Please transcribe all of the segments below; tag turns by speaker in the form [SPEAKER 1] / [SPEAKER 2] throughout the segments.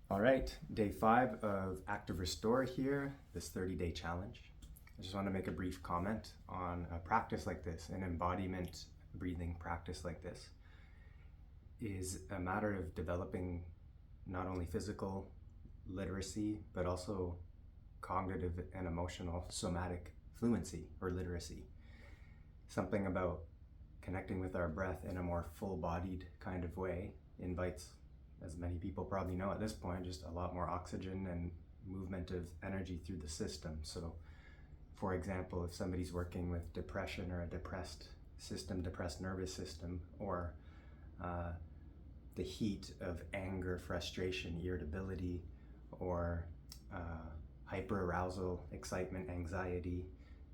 [SPEAKER 1] All right, day 5 of Active Restore here, this 30-day challenge. I just want to make a brief comment on a practice like this, an embodiment breathing practice like this, is a matter of developing not only physical literacy, but also cognitive and emotional somatic fluency or literacy. Something about connecting with our breath in a more full-bodied kind of way invites, as many people probably know at this point, just a lot more oxygen and movement of energy through the system. So, for example, if somebody's working with depression or a depressed nervous system, or the heat of anger, frustration, irritability, or hyperarousal, excitement, anxiety,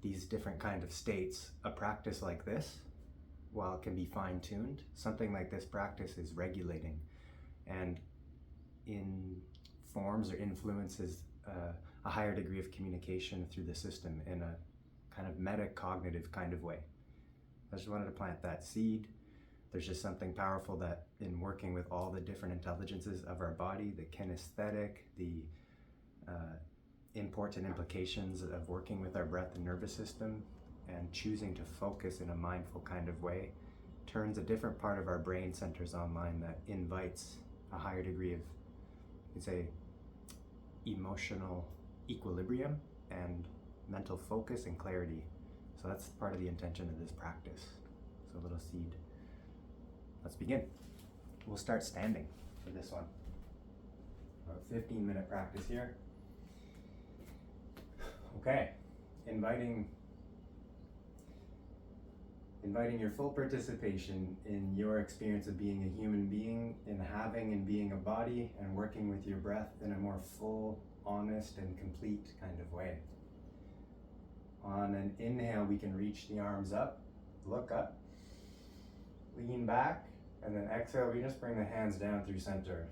[SPEAKER 1] these different kind of states, a practice like this, while it can be fine-tuned, something like this practice is regulating and informs or influences a higher degree of communication through the system in a kind of metacognitive kind of way. I just wanted to plant that seed. There's just something powerful that in working with all the different intelligences of our body, the kinesthetic, the import and implications of working with our breath and nervous system, and choosing to focus in a mindful kind of way, turns a different part of our brain centers online that invites a higher degree of, you'd say, emotional equilibrium and mental focus and clarity. So that's part of the intention of this practice. So a little seed. Let's begin. We'll start standing for this one. About 15-minute practice here. Okay, inviting your full participation in your experience of being a human being, in having and being a body, and working with your breath in a more full, honest, and complete kind of way. On an inhale, we can reach the arms up, look up, lean back, and then exhale, we just bring the hands down through center.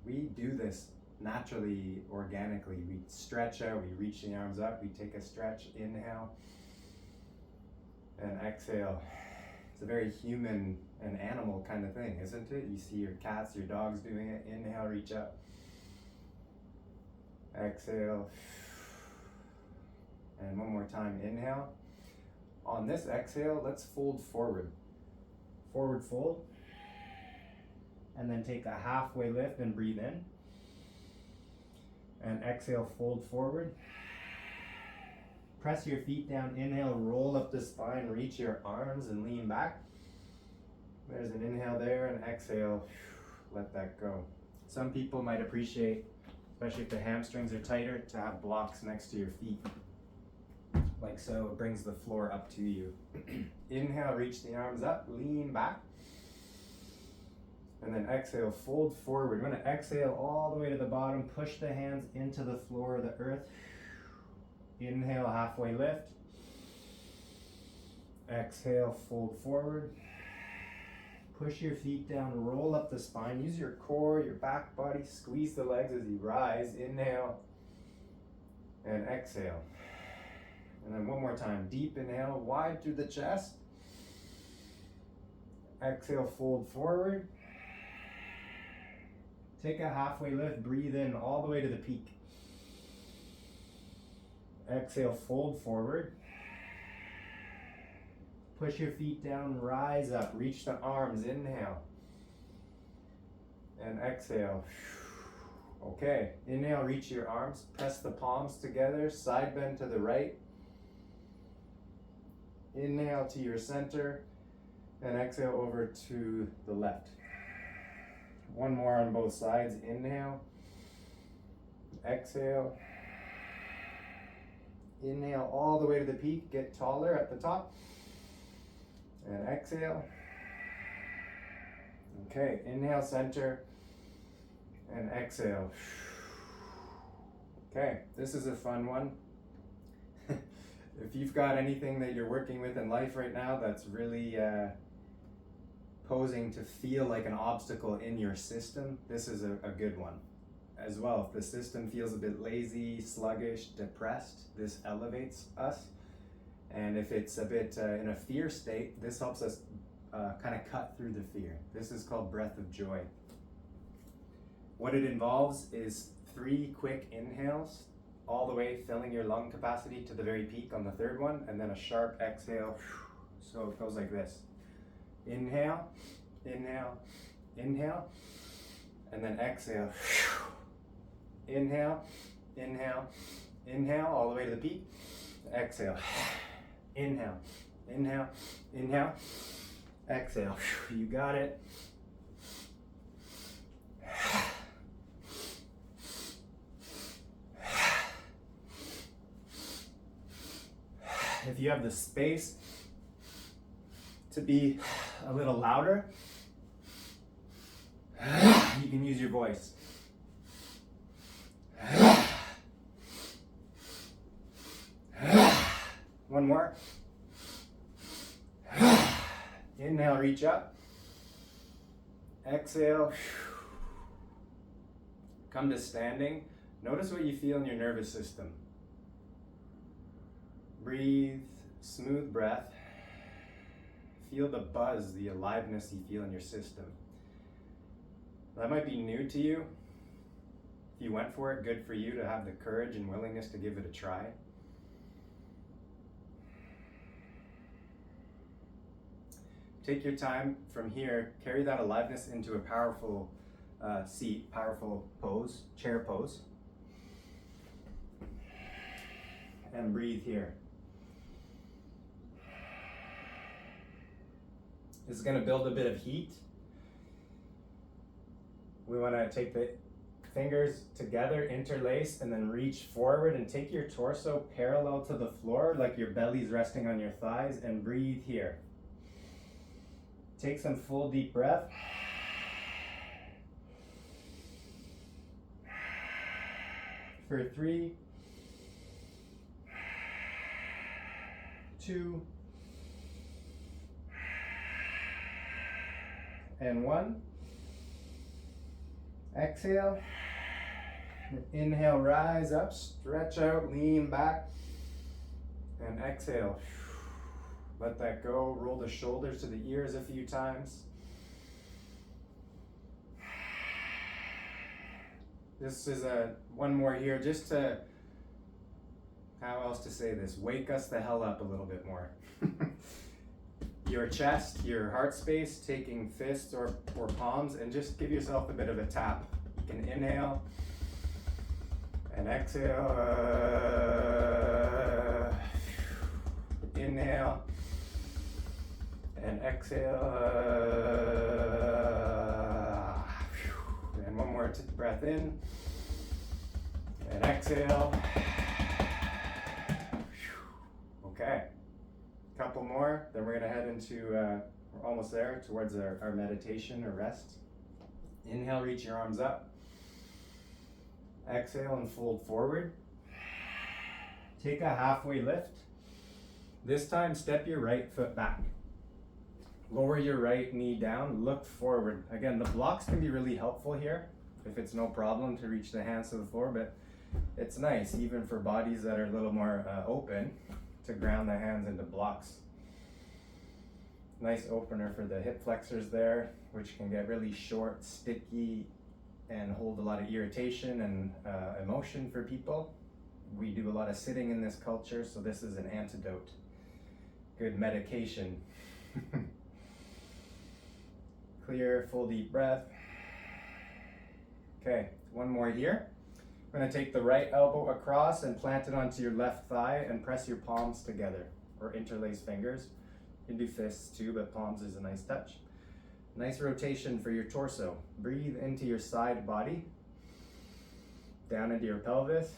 [SPEAKER 1] We do this naturally, organically. We stretch out, we reach the arms up, we take a stretch, inhale, and exhale. It's a very human and animal kind of thing, isn't it? You see your cats, your dogs doing it. Inhale, reach up. Exhale. And one more time, inhale. On this exhale, let's fold forward. Forward fold. And then take a halfway lift and breathe in. And exhale, fold forward. Press your feet down, inhale, roll up the spine, reach your arms and lean back. There's an inhale there, and exhale, let that go. Some people might appreciate, especially if the hamstrings are tighter, to have blocks next to your feet. Like so, it brings the floor up to you. Inhale, reach the arms up, lean back. And then exhale, fold forward. We're going to exhale all the way to the bottom, push the hands into the floor of the earth. Inhale, halfway lift. Exhale, fold forward. Push your feet down, roll up the spine. Use your core, your back body. Squeeze the legs as you rise. Inhale and exhale. And then one more time. Deep inhale, wide through the chest. Exhale, fold forward. Take a halfway lift, breathe in all the way to the peak. Exhale, fold forward. Push your feet down, rise up, reach the arms, inhale. And exhale. Okay, inhale, reach your arms, press the palms together, side bend to the right. Inhale to your center, and exhale over to the left. One more on both sides. Inhale, exhale. Inhale all the way to the peak, get taller at the top. And exhale. Okay, inhale, center, and exhale. Okay, this is a fun one. If you've got anything that you're working with in life right now that's really posing to feel like an obstacle in your system, this is a good one. As well, if the system feels a bit lazy, sluggish, depressed, this elevates us. And if it's a bit in a fear state, this helps us kind of cut through the fear. This is called breath of joy. What it involves is 3 quick inhales, all the way filling your lung capacity to the very peak on the third one, and then a sharp exhale. So it goes like this. Inhale, inhale, inhale, and then exhale. Inhale, inhale, inhale, all the way to the peak. Exhale. Inhale, inhale, inhale, exhale. You got it. If you have the space to be a little louder, you can use your voice. One more. Inhale, reach up. Exhale. Come to standing. Notice what you feel in your nervous system. Breathe, smooth breath. Feel the buzz, the aliveness you feel in your system. That might be new to you. If you went for it, good for you to have the courage and willingness to give it a try. Take your time from here, carry that aliveness into a powerful seat, powerful pose, chair pose. And breathe here. This is going to build a bit of heat. We want to take the fingers together, interlace, and then reach forward and take your torso parallel to the floor, like your belly's resting on your thighs, and breathe here. Take some full deep breath. For 3, 2, and 1. Exhale. Inhale, rise up, stretch out, lean back, and exhale. Let that go. Roll the shoulders to the ears a few times. This is one more here, just to, how else to say this, wake us the hell up a little bit more. Your chest, your heart space, taking fists or palms, and just give yourself a bit of a tap. You can inhale and exhale. Inhale and exhale. And one more breath in and exhale. Okay. Couple more, then we're going to head into, we're almost there, towards our meditation or rest. Inhale, reach your arms up. Exhale and fold forward. Take a halfway lift. This time, step your right foot back. Lower your right knee down, look forward. Again, the blocks can be really helpful here, if it's no problem to reach the hands to the floor, but it's nice, even for bodies that are a little more open, to ground the hands into blocks. Nice opener for the hip flexors there, which can get really short, sticky, and hold a lot of irritation and emotion for people. We do a lot of sitting in this culture, so this is an antidote. Good medication. Clear, full deep breath. Okay, one more here. I'm going to take the right elbow across and plant it onto your left thigh and press your palms together, or interlace fingers. You can do fists too, but palms is a nice touch. Nice rotation for your torso. Breathe into your side body, down into your pelvis.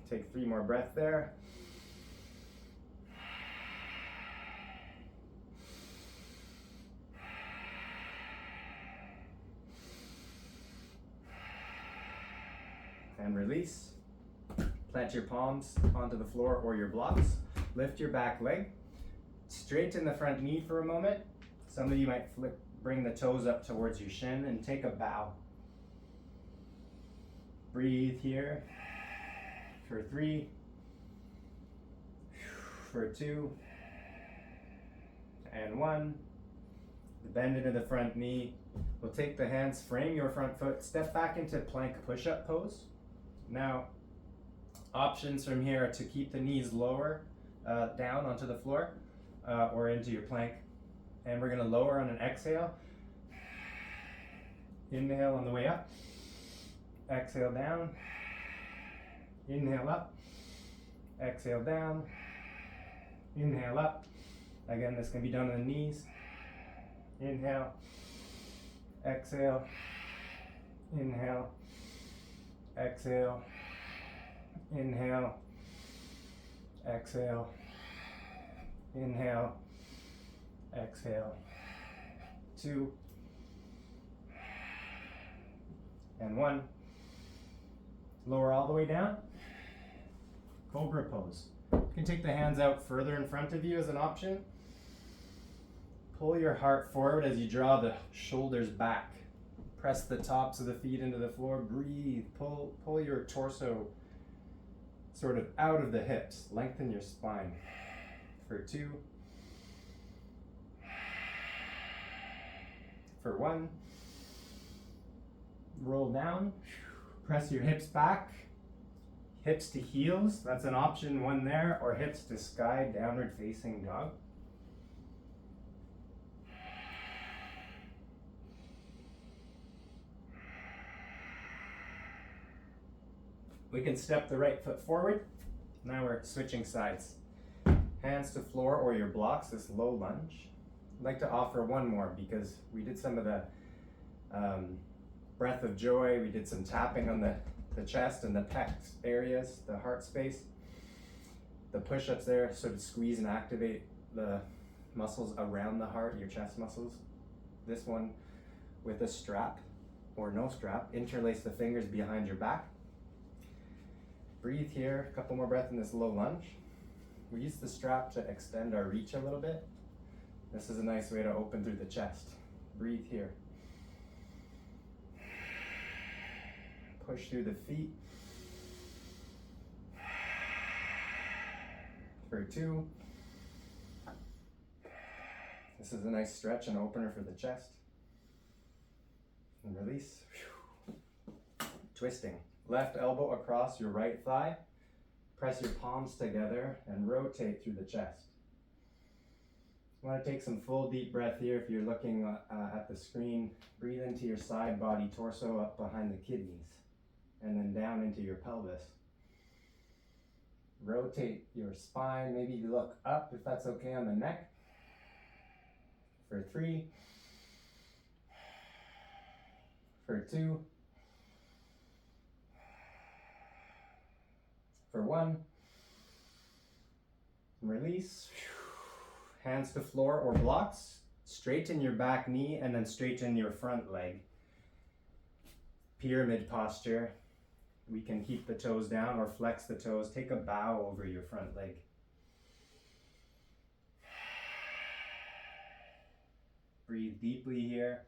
[SPEAKER 1] Take 3 more breaths there. And release. Plant your palms onto the floor or your blocks. Lift your back leg. Straighten the front knee for a moment. Some of you might bring the toes up towards your shin and take a bow. Breathe here. For 3. For 2. And 1. Bend into the front knee. We'll take the hands, frame your front foot, step back into plank push-up pose. Now, options from here are to keep the knees lower, down onto the floor, or into your plank. And we're gonna lower on an exhale. Inhale on the way up. Exhale down. Inhale up. Exhale down. Inhale up. Again, this can be done on the knees. Inhale. Exhale. Inhale. Exhale. Inhale. Exhale. Inhale. Exhale. 2 and 1. Lower all the way down. Cobra pose. You can take the hands out further in front of you as an option. Pull your heart forward as you draw the shoulders back. Press the tops of the feet into the floor. Breathe. Pull your torso sort of out of the hips. Lengthen your spine. For 2. For 1. Roll down. Press your hips back. Hips to heels. That's an option 1 there. Or hips to sky, downward facing dog. We can step the right foot forward. Now we're switching sides. Hands to floor or your blocks, this low lunge. I'd like to offer 1 more because we did some of the breath of joy. We did some tapping on the chest and the pecs areas, the heart space. The push-ups there sort of squeeze and activate the muscles around the heart, your chest muscles. This one with a strap or no strap, interlace the fingers behind your back. Breathe here, a couple more breaths in this low lunge. We use the strap to extend our reach a little bit. This is a nice way to open through the chest. Breathe here. Push through the feet. For 2. This is a nice stretch and opener for the chest. And release. Twisting. Left elbow across your right thigh. Press your palms together and rotate through the chest. You want to take some full deep breath here. If you're looking at the screen, breathe into your side body, torso up behind the kidneys, and then down into your pelvis. Rotate your spine. Maybe you look up if that's okay on the neck. For 3. For 2. For 1. Release. Hands to floor or blocks. Straighten your back knee and then straighten your front leg. Pyramid posture. We can keep the toes down or flex the toes. Take a bow over your front leg. Breathe deeply here.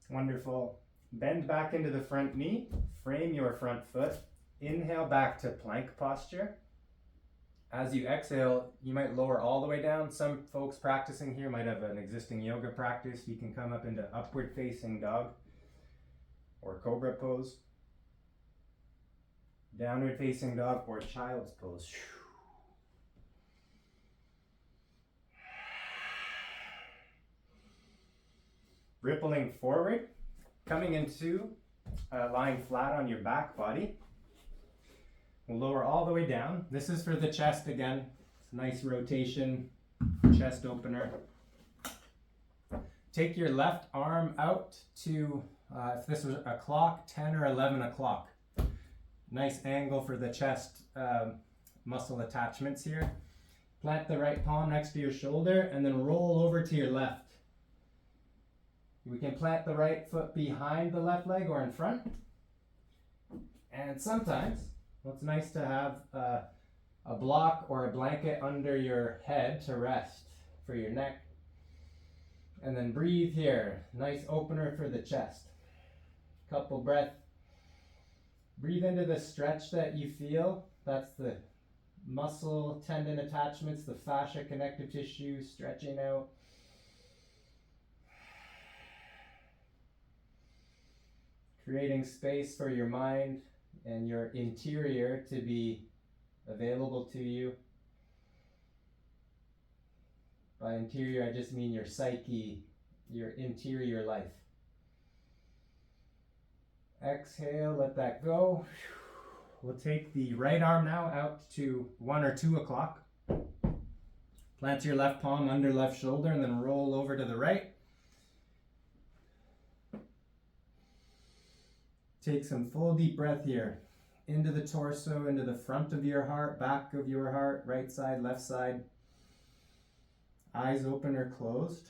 [SPEAKER 1] Wonderful. Bend back into the front knee. Frame your front foot. Inhale back to plank posture. As you exhale, you might lower all the way down. Some folks practicing here might have an existing yoga practice. You can come up into upward facing dog or cobra pose. Downward facing dog or child's pose. Rippling forward, coming into lying flat on your back body. We'll lower all the way down. This is for the chest again. It's a nice rotation, chest opener. Take your left arm out to, if this was a clock, 10 or 11 o'clock. Nice angle for the chest muscle attachments here. Plant the right palm next to your shoulder and then roll over to your left. We can plant the right foot behind the left leg or in front. And sometimes, well, it's nice to have a block or a blanket under your head to rest for your neck. And then breathe here. Nice opener for the chest. Couple breath. Breathe into the stretch that you feel. That's the muscle tendon attachments, the fascia connective tissue stretching out. Creating space for your mind and your interior to be available to you. By interior, I just mean your psyche, your interior life. Exhale, let that go. We'll take the right arm now out to 1 or 2 o'clock. Plant your left palm under left shoulder and then roll over to the right. Take some full deep breath here. Into the torso, into the front of your heart, back of your heart, right side, left side. Eyes open or closed.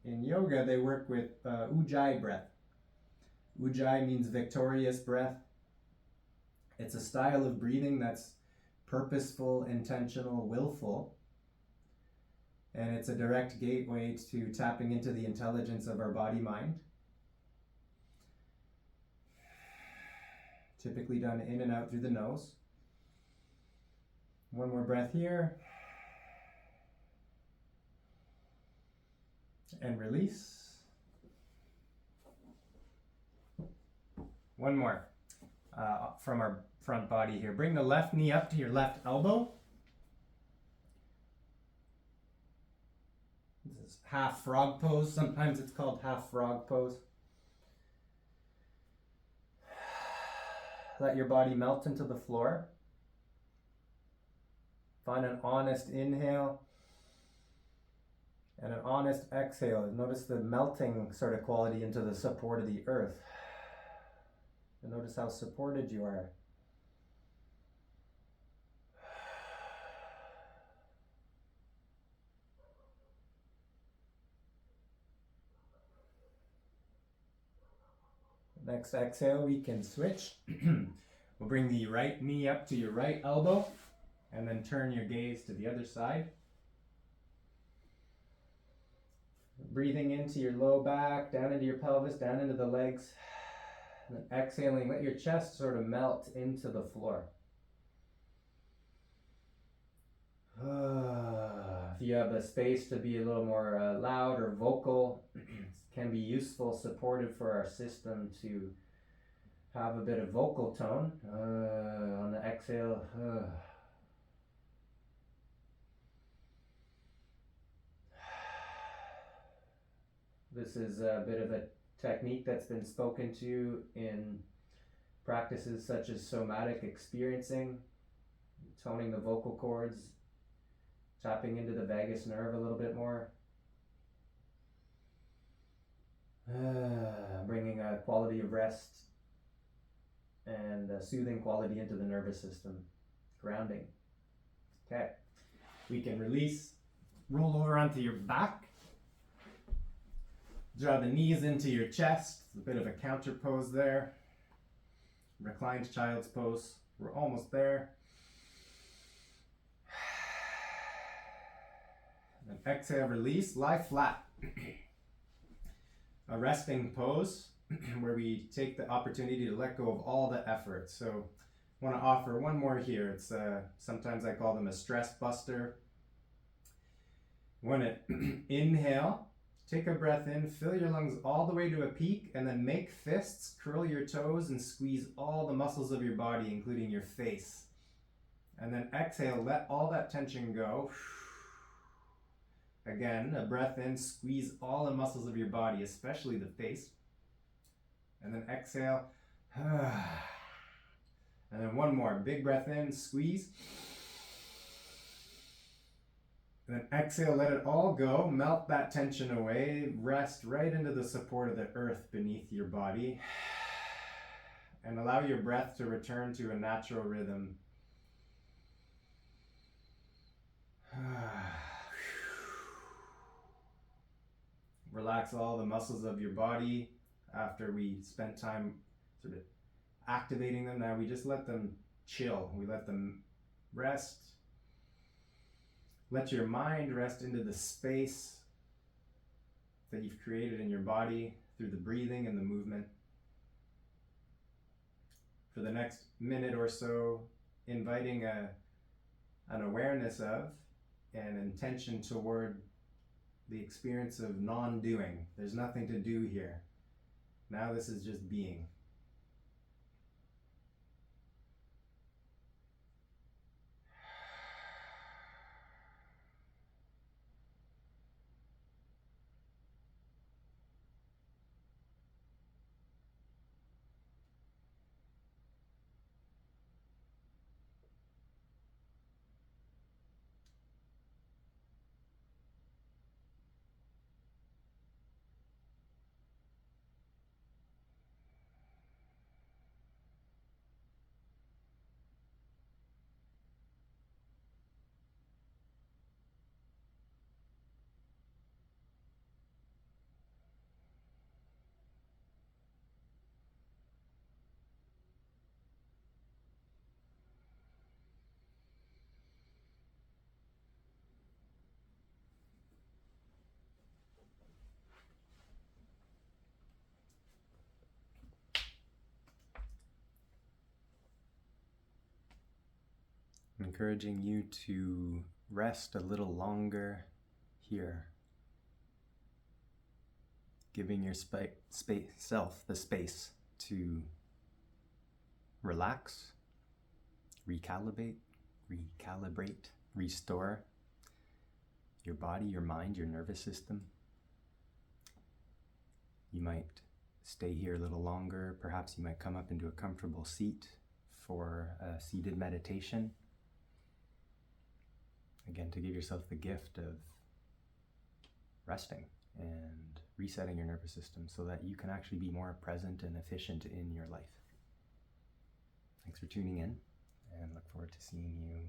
[SPEAKER 1] In yoga, they work with Ujjayi breath. Ujjayi means victorious breath. It's a style of breathing that's purposeful, intentional, willful. And it's a direct gateway to tapping into the intelligence of our body-mind. Typically done in and out through the nose. One more breath here. And release. One more from our front body here. Bring the left knee up to your left elbow. This is half frog pose. Sometimes it's called half frog pose. Let your body melt into the floor. Find an honest inhale and an honest exhale. Notice the melting sort of quality into the support of the earth. And notice how supported you are. Next exhale, we can switch. We'll bring the right knee up to your right elbow and then turn your gaze to the other side. Breathing into your low back, down into your pelvis, down into the legs. And then exhaling, let your chest sort of melt into the floor. If you have the space to be a little more loud or vocal, it can be useful, supportive for our system to have a bit of vocal tone. On the exhale. This is a bit of a technique that's been spoken to in practices such as somatic experiencing, toning the vocal cords, tapping into the vagus nerve a little bit more, bringing a quality of rest and a soothing quality into the nervous system, grounding. Okay, we can release, roll over onto your back. Draw the knees into your chest. A bit of a counter pose there. Reclined child's pose. We're almost there. And then exhale, release, lie flat. A resting pose where we take the opportunity to let go of all the effort. So I want to offer one more here. It's sometimes I call them a stress buster. Want to inhale. Take a breath in, fill your lungs all the way to a peak, and then make fists, curl your toes, and squeeze all the muscles of your body, including your face. And then exhale, let all that tension go. Again, a breath in, squeeze all the muscles of your body, especially the face. And then exhale. And then one more, big breath in, squeeze. And then exhale, let it all go, melt that tension away, rest right into the support of the earth beneath your body, and allow your breath to return to a natural rhythm. Relax all the muscles of your body after we spent time sort of activating them. Now we just let them chill, we let them rest. Let your mind rest into the space that you've created in your body through the breathing and the movement. For the next minute or so, inviting an awareness of and intention toward the experience of non-doing. There's nothing to do here. Now this is just being. Encouraging you to rest a little longer here, giving your self the space to relax, recalibrate, restore your body, your mind, your nervous system. You might stay here a little longer. Perhaps you might come up into a comfortable seat for a seated meditation. Again, to give yourself the gift of resting and resetting your nervous system so that you can actually be more present and efficient in your life. Thanks for tuning in, and look forward to seeing you